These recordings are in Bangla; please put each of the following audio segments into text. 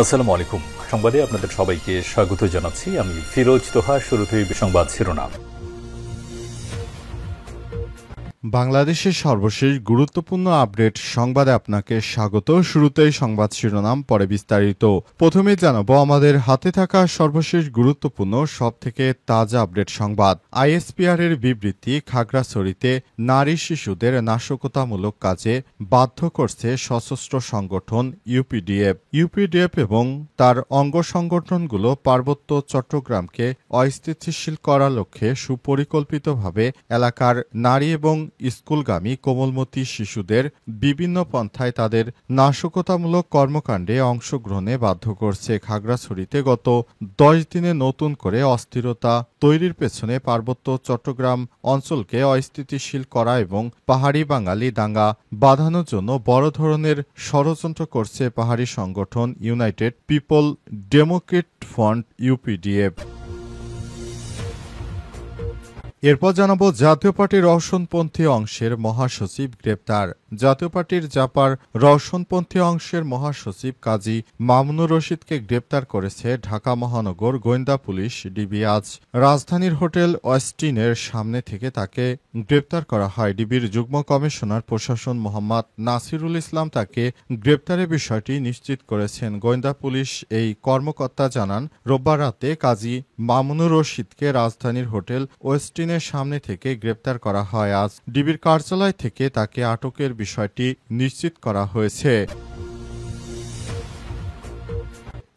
আসসালামু আলাইকুম। সংবাদে আপনাদের সবাইকে স্বাগত জানাচ্ছি। আমি ফিরোজ তোহা। শুরুতেই সংবাদ শিরোনাম। বাংলাদেশের সর্বশেষ গুরুত্বপূর্ণ আপডেট সংবাদে আপনাকে স্বাগত। শুরুতেই সংবাদ শিরোনাম, পরে বিস্তারিত। প্রথমেই জানাবো আমাদের হাতে থাকা সর্বশেষ গুরুত্বপূর্ণ সবথেকে তাজা আপডেট সংবাদ। আইএসপিআর এর বিবৃতি, খাগড়াছড়িতে নারী শিশুদের নাশকতামূলক কাজে বাধ্য করছে সশস্ত্র সংগঠন ইউপিডিএফ এবং তার অঙ্গ সংগঠনগুলো পার্বত্য চট্টগ্রামকে অস্থিতিশীল করার লক্ষ্যে সুপরিকল্পিতভাবে এলাকার নারী এবং স্কুলগামী কোমলমতি শিশুদের বিভিন্ন পন্থায় তাদের নাশকতামূলক কর্মকাণ্ডে অংশগ্রহণে বাধ্য করছে। খাগড়াছড়িতে গত 10 দিনে নতুন করে অস্থিরতা তৈরির পেছনে পার্বত্য চট্টগ্রাম অঞ্চলকে অস্থিতিশীল করা এবং পাহাড়ি বাঙালি দাঙ্গা বাঁধানোর জন্য বড় ধরনের ষড়যন্ত্র করছে পাহাড়ি সংগঠন United people Democrat front UPDF. এরপর জানাবো জাতীয় পার্টির রওশনপন্থী অংশের মহাসচিব গ্রেপ্তার। জাতীয় পার্টির জাপার রওশনপন্থী অংশের মহাসচিব কাজী মামুনুর রশিদকে গ্রেপ্তার করেছে ঢাকা মহানগর গোয়েন্দা পুলিশ ডিবি। আজ রাজধানীর হোটেল ওয়েস্টিনের সামনে থেকে তাকে গ্রেপ্তার করা হয়। ডিবির যুগ্ম কমিশনার প্রশাসন মোহাম্মদ নাসিরুল ইসলাম তাকে গ্রেপ্তারের বিষয়টি নিশ্চিত করেছেন। গোয়েন্দা পুলিশ এই কর্মকর্তা জানান, রোববার রাতে কাজী মামুনুর রশিদকে রাজধানীর হোটেল ওয়েস্টিনের সামনে থেকে গ্রেপ্তার করা হয়। আজ ডিবির কার্যালয় থেকে তাকে আটকের বিষয়টি নিশ্চিত করা হয়েছে।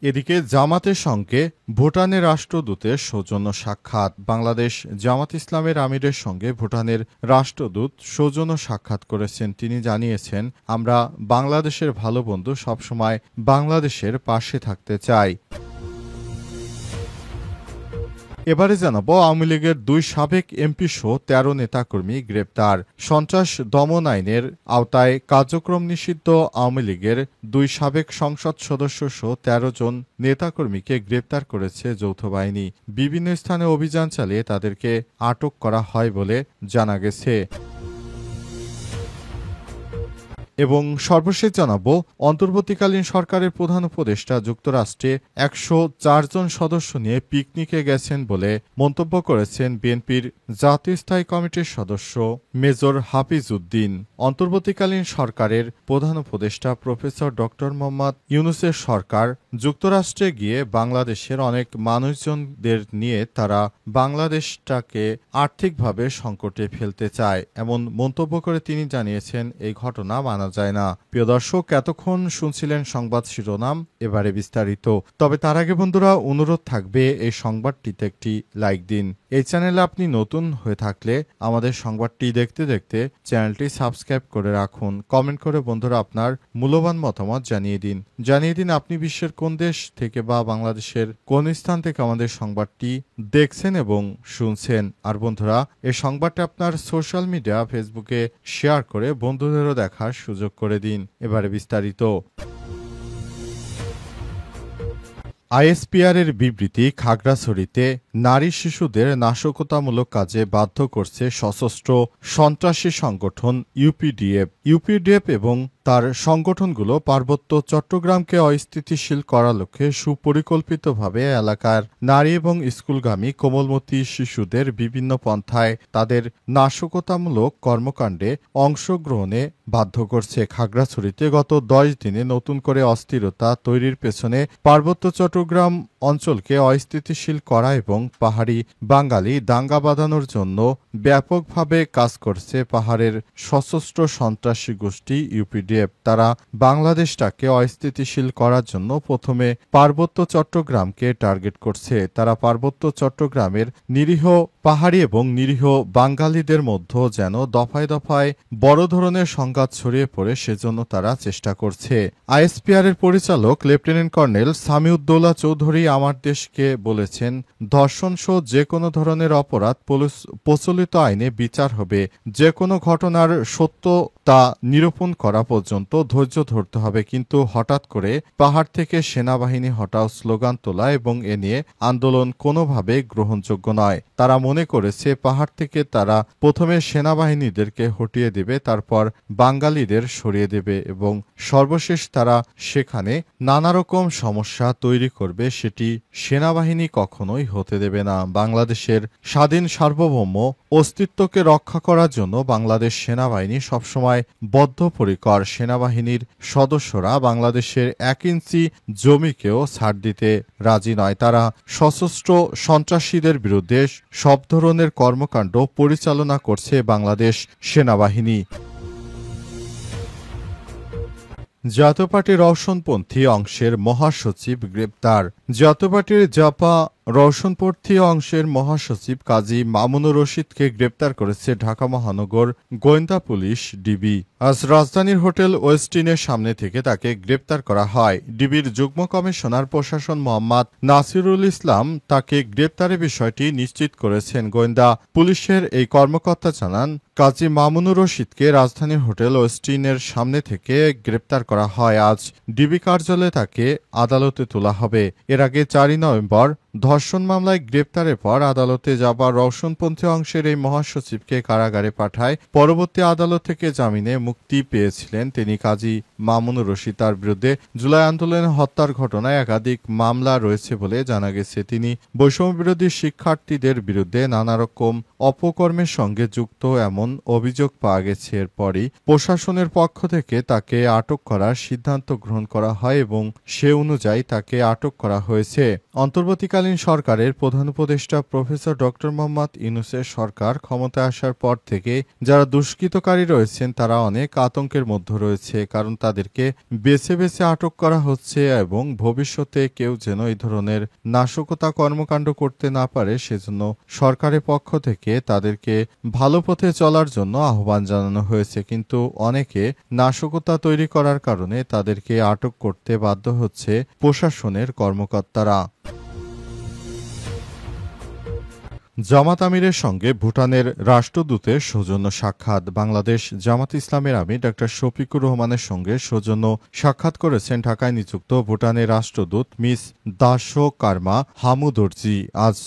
এদিকে জামাতের সঙ্গে ভুটানের রাষ্ট্রদূতের সৌজন্য সাক্ষাৎ। বাংলাদেশ জামাত ইসলামের আমিরের সঙ্গে ভুটানের রাষ্ট্রদূত সৌজন্য সাক্ষাৎ করেছেন। তিনি জানিয়েছেন, আমরা বাংলাদেশের ভালো বন্ধু, সবসময় বাংলাদেশের পাশে থাকতে চাই। এবারে জানাবো আওয়ামী লীগের 2 সাবেক এমপি সহ 13 নেতাকর্মী গ্রেপ্তার। সন্ত্রাস দমন আইনের আওতায় কার্যক্রম নিষিদ্ধ আওয়ামী লীগের 2 সাবেক সংসদ সদস্য সহ 13 জন নেতাকর্মীকে গ্রেপ্তার করেছে যৌথ বাহিনী। বিভিন্ন স্থানে অভিযান চালিয়ে তাদেরকে আটক করা হয় বলে জানা গেছে। এবং সর্বশেষ জানাবো অন্তর্বর্তীকালীন সরকারের প্রধান উপদেষ্টা যুক্তরাষ্ট্রে 104 জন সদস্য নিয়ে পিকনিকে গেছেন বলে মন্তব্য করেছেন বিএনপির জাতীয় স্থায়ী কমিটির সদস্য মেজর হাফিজ উদ্দিন। অন্তর্বর্তীকালীন সরকারের প্রধান উপদেষ্টা প্রফেসর ড. মোহাম্মদ ইউনূসের সরকার যুক্তরাষ্ট্রে গিয়ে বাংলাদেশের অনেক মানুষজনদের নিয়ে তারা বাংলাদেশটাকে আর্থিকভাবে সংকটে ফেলতে চায়, এমন মন্তব্য করে তিনি জানিয়েছেন, এই ঘটনা মানা যায় না। প্রিয় দর্শক, এতক্ষণ শুনছিলেন সংবাদ শিরোনাম, এবারে বিস্তারিত। তবে তার আগে বন্ধুরা অনুরোধ থাকবে এই সংবাদটিতে একটি লাইক দিন। এই চ্যানেলে আপনি নতুন হয়ে থাকলে আমাদের সংবাদটি দেখতে দেখতে চ্যানেলটি সাবস্ক্রাইব করে রাখুন। কমেন্ট করে বন্ধুরা আপনার মূল্যবান মতামত জানিয়ে দিন আপনি বিশ্বের কোন দেশ থেকে বা বাংলাদেশের কোন স্থান থেকে আমাদের সংবাদটি দেখছেন এবং শুনছেন। আর বন্ধুরা, এই সংবাদটি আপনার সোশ্যাল মিডিয়া ফেসবুকে শেয়ার করে বন্ধুদেরও দেখার সুযোগ করে দিন। এবারে বিস্তারিত। আইএসপিআর এর বিবৃতি, খাগড়াছড়িতে নারী শিশুদের নাশকতামূলক কাজে বাধ্য করছে সশস্ত্র সন্ত্রাসী সংগঠন ইউপিডিএফ এবং তার সংগঠনগুলো পার্বত্য চট্টগ্রামকে অস্থিতিশীল করার লক্ষ্যে সুপরিকল্পিতভাবে এলাকার নারী এবং স্কুলগামী কোমলমতি শিশুদের বিভিন্ন পন্থায় তাদের নাশকতামূলক কর্মকাণ্ডে অংশগ্রহণে বাধ্য করছে। খাগড়াছড়িতে গত 10 দিনে নতুন করে অস্থিরতা তৈরির পেছনে পার্বত্য চট্টগ্রাম অঞ্চলকে অস্থিতিশীল করা এবং পাহাড়ি বাঙালি দাঙ্গা বাঁধানোর জন্য ব্যাপকভাবে কাজ করছে পাহাড়ের সশস্ত্র সন্ত্রাসী গোষ্ঠী ইউপিডিএফ। তারা বাংলাদেশটাকে অস্থিতিশীল করার জন্য প্রথমে পার্বত্য চট্টগ্রামকে টার্গেট করছে। তারা পার্বত্য চট্টগ্রামের নিরীহ পাহাড়ি এবং নিরীহ বাঙালিদের মধ্যে যেন দফায় দফায় বড় ধরনের সংঘাত ছড়িয়ে পড়ে, সেজন্য তারা চেষ্টা করছে। আইএসপিআর এর পরিচালক লেফটেন্যান্ট কর্নেল সামিউদ্দৌলা চৌধুরী আমার দেশকে বলেছেন, ধর্ষণ সহ যে কোনো ধরনের অপরাধ প্রচলিত আইনে বিচার হবে। যে কোনো ঘটনার সত্য তা নিরূপণ করা পর্যন্ত ধৈর্য ধরতে হবে। কিন্তু হঠাৎ করে পাহাড় থেকে সেনাবাহিনী হটাও স্লোগান তোলা এবং এ নিয়ে আন্দোলন কোনোভাবে গ্রহণযোগ্য নয়। তারা মনে মনে করেছে পাহাড় থেকে তারা প্রথমে সেনাবাহিনীদেরকে হটিয়ে দেবে, তারপর বাঙালিদের সরিয়ে দেবে এবং সর্বশেষ তারা সেখানে নানা রকম সমস্যা তৈরি করবে। সেটি সেনাবাহিনী কখনোই হতে দেবে না। বাংলাদেশের স্বাধীন সার্বভৌম অস্তিত্বকে রক্ষা করার জন্য বাংলাদেশ সেনাবাহিনী সবসময় বদ্ধপরিকর। সেনাবাহিনীর সদস্যরা বাংলাদেশের 1 ইঞ্চি জমিকেও ছাড় দিতে রাজি নয়। তারা সশস্ত্র সন্ত্রাসীদের বিরুদ্ধে সব ধরনের কর্মকাণ্ড পরিচালনা করছে বাংলাদেশ সেনাবাহিনী। জাতীয় পার্টির রওশনপন্থী অংশের মহাসচিব গ্রেপ্তার। জাতীয় পার্টির জাপা রওশনপন্থী অংশের মহাসচিব কাজী মামুনুর রশিদকে গ্রেপ্তার করেছে ঢাকা মহানগর গোয়েন্দা পুলিশ ডিবি। আজ রাজধানীর হোটেল ওয়েস্টিনের সামনে থেকে তাকে গ্রেপ্তার করা হয়। ডিবির যুগ্ম কমিশনার প্রশাসন মোহাম্মদ নাসিরুল ইসলাম তাকে গ্রেপ্তারের বিষয়টি নিশ্চিত করেছেন। গোয়েন্দা পুলিশের এই কর্মকর্তা জানান, কাজী মামুনুর রশিদকে রাজধানীর হোটেল ওয়েস্টিনের সামনে থেকে গ্রেপ্তার করা হয়। আজ ডিবি কার্যালয়ে তাকে আদালতে তোলা হবে। এর আগে 4 নভেম্বর ধর্ষণ মামলায় গ্রেপ্তারের পর আদালতে যাবার রওশনপন্থী অংশের এই মহাসচিবকে কারাগারে পাঠায়। পরবর্তী আদালত থেকে জামিনে মুক্তি পেয়েছিলেন তিনি। কাজী মামুনুর রশিদ, তার বিরুদ্ধে জুলাই আন্দোলনে হত্যার ঘটনায় একাধিক মামলা রয়েছে বলে জানা গেছে। তিনি বৈষম্যবিরোধী শিক্ষার্থীদের বিরুদ্ধে নানা রকম অপকর্মের সঙ্গে যুক্ত এমন অভিযোগ পাওয়া গেছে। এরপরই প্রশাসনের পক্ষ থেকে তাকে আটক করার সিদ্ধান্ত গ্রহণ করা হয় এবং সে অনুযায়ী তাকে আটক করা হয়েছে। অন্তর্বর্তীকালীন সরকারের প্রধান উপদেষ্টা প্রফেসর ডক্টর মোহাম্মদ ইউনূসের সরকার ক্ষমতায় আসার পর থেকে যারা দুষ্কৃতকারী রয়েছেন তারা অনেক আতঙ্কের মধ্যে রয়েছে, কারণ তাদেরকে বেছে বেছে আটক করা হচ্ছে এবং ভবিষ্যতে কেউ যেন এই ধরনের নাশকতা কর্মকাণ্ড করতে না পারে সেজন্য সরকারের পক্ষ থেকে তাদেরকে ভালো পথে চলার জন্য আহ্বান জানানো হয়েছে। কিন্তু অনেকে নাশকতা তৈরি করার কারণে তাদেরকে আটক করতে বাধ্য হচ্ছে প্রশাসনের কর্মকর্তারা। জামাত আমিরের সঙ্গে ভুটানের রাষ্ট্রদূতের সৌজন্য সাক্ষাৎ। বাংলাদেশ জামাত ইসলামের আমির ড শফিকুর রহমানের সঙ্গে সৌজন্য সাক্ষাৎ করেছেন ঢাকায় নিযুক্ত ভুটানের রাষ্ট্রদূত মিস দাসো কারমা হামুদর্জি। আজ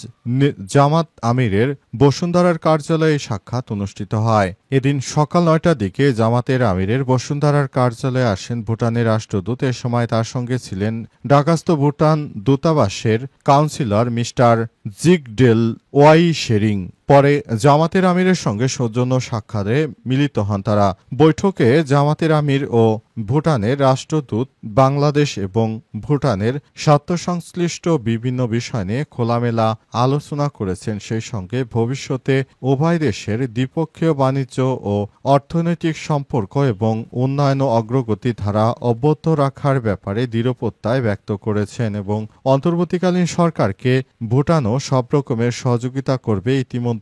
জামাত আমিরের বসুন্ধরার কার্যালয়ে সাক্ষাৎ অনুষ্ঠিত হয়। এদিন সকাল 9টার দিকে জামাতের আমিরের বসুন্ধরার কার্যালয়ে আসেন ভুটানের রাষ্ট্রদূত। এ সময় তার সঙ্গে ছিলেন ঢাকাস্থ ভুটান দূতাবাসের কাউন্সিলর মিস্টার জিগডেল ওয়াই শেরিং। পরে জামাতের আমিরের সঙ্গে সৌজন্য সাক্ষাৎে মিলিত হন তারা। বৈঠকে জামাতের আমির ও ভুটানের রাষ্ট্রদূত বাংলাদেশ এবং ভুটানের স্বার্থসংশ্লিষ্ট বিভিন্ন বিষয় নিয়ে খোলামেলা আলোচনা করেছেন। সেই সঙ্গে ভবিষ্যতে উভয় দেশের দ্বিপক্ষীয় বাণিজ্য ও অর্থনৈতিক সম্পর্ক এবং উন্নয়ন অগ্রগতি ধারা অব্যাহত রাখার ব্যাপারে দৃঢ় প্রত্যয় ব্যক্ত করেছেন এবং অন্তর্বর্তীকালীন সরকারকে ভুটানও সব রকমের সহযোগিতা করবে। ইতিমধ্যে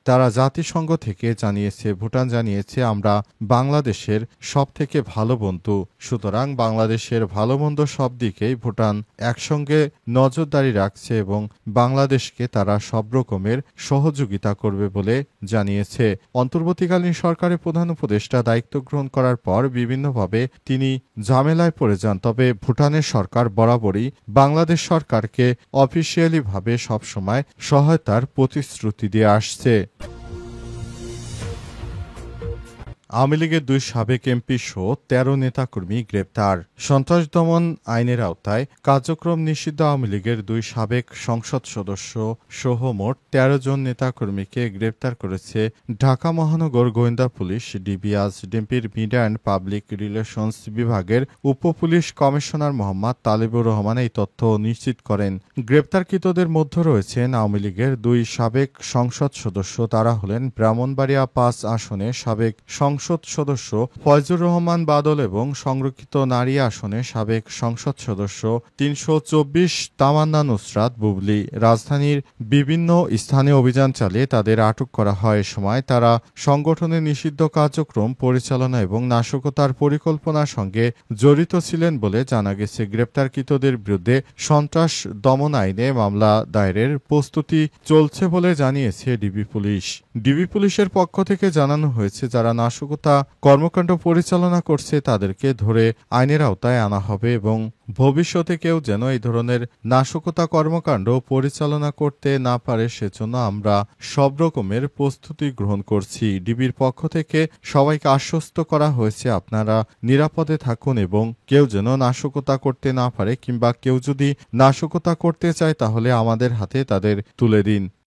তারা জাতিসংঘ থেকে জানিয়েছে, ভুটান জানিয়েছে, আমরা বাংলাদেশের সব থেকে ভালো বন্ধু, সুতরাং বাংলাদেশের ভালো মন্দ সব দিকেই ভুটান একসঙ্গে নজরদারি রাখছে এবং বাংলাদেশকে তারা সব রকমের সহযোগিতা করবে বলে জানিয়েছে। অন্তর্বর্তীকালীন সরকারের প্রধান উপদেষ্টা দায়িত্ব গ্রহণ করার পর বিভিন্নভাবে তিনি ঝামেলায় পড়ে যান। তবে ভুটানের সরকার বরাবরই বাংলাদেশ সরকারকে অফিসিয়ালি ভাবে সবসময় সহায়তার প্রতিশ্রুতি দিয়ে আসছে। আওয়ামী লীগের 2 সাবেক এমপি সহ 13 নেতাকর্মী গ্রেপ্তার। সন্ত্রাস দমন আইনের আওতায় কার্যক্রম নিষিদ্ধ আওয়ামী লীগের 2 সাবেক সংসদ সদস্য সহ মোট 13 জন নেতাকর্মীকে গ্রেপ্তার করেছে ঢাকা মহানগর গোয়েন্দা পুলিশ ডিবি। আজ ডিএমপির মিডিয়া অ্যান্ড পাবলিক রিলেশনস বিভাগের উপপুলিশ কমিশনার মোহাম্মদ তালেবুর রহমান এই তথ্য নিশ্চিত করেন। গ্রেপ্তারকৃতদের মধ্যে রয়েছেন আওয়ামী লীগের 2 সাবেক সংসদ সদস্য। তারা হলেন ব্রাহ্মণবাড়িয়া 5 আসনের সাবেক সংসদ সদস্য ফয়জুর রহমান বাদল এবং সংরক্ষিত নারী আসনে সাবেক সংসদ সদস্য 324 তামান্না নুসরাত বুবলি। রাজধানীর বিভিন্ন স্থানে অভিযান চালিয়ে তাদের আটক করা হয়। সময় তারা সংগঠনের নিষিদ্ধ কার্যক্রম পরিচালনা এবং নাশকতার পরিকল্পনার সঙ্গে জড়িত ছিলেন বলে জানা গেছে। গ্রেপ্তারকৃতদের বিরুদ্ধে সন্ত্রাস দমন আইনে মামলা দায়েরের প্রস্তুতি চলছে বলে জানিয়েছে ডিবি পুলিশ। ডিবি পুলিশের পক্ষ থেকে জানানো হয়েছে, যারা নাশকতা কর্মকাণ্ড পরিচালনা করছে তাদেরকে ধরে আইনের আওতায় আনা হবে এবং ভবিষ্যতে কেউ যেন এই ধরনের নাশকতা কর্মকাণ্ড পরিচালনা করতে না পারে সেজন্য আমরা সব রকমের প্রস্তুতি গ্রহণ করছি। ডিবির পক্ষ থেকে সবাইকে আশ্বস্ত করা হয়েছে, আপনারা নিরাপদে থাকুন এবং কেউ যেন নাশকতা করতে না পারে, কিংবা কেউ যদি নাশকতা করতে চায় তাহলে আমাদের হাতে তাদের তুলে দিন।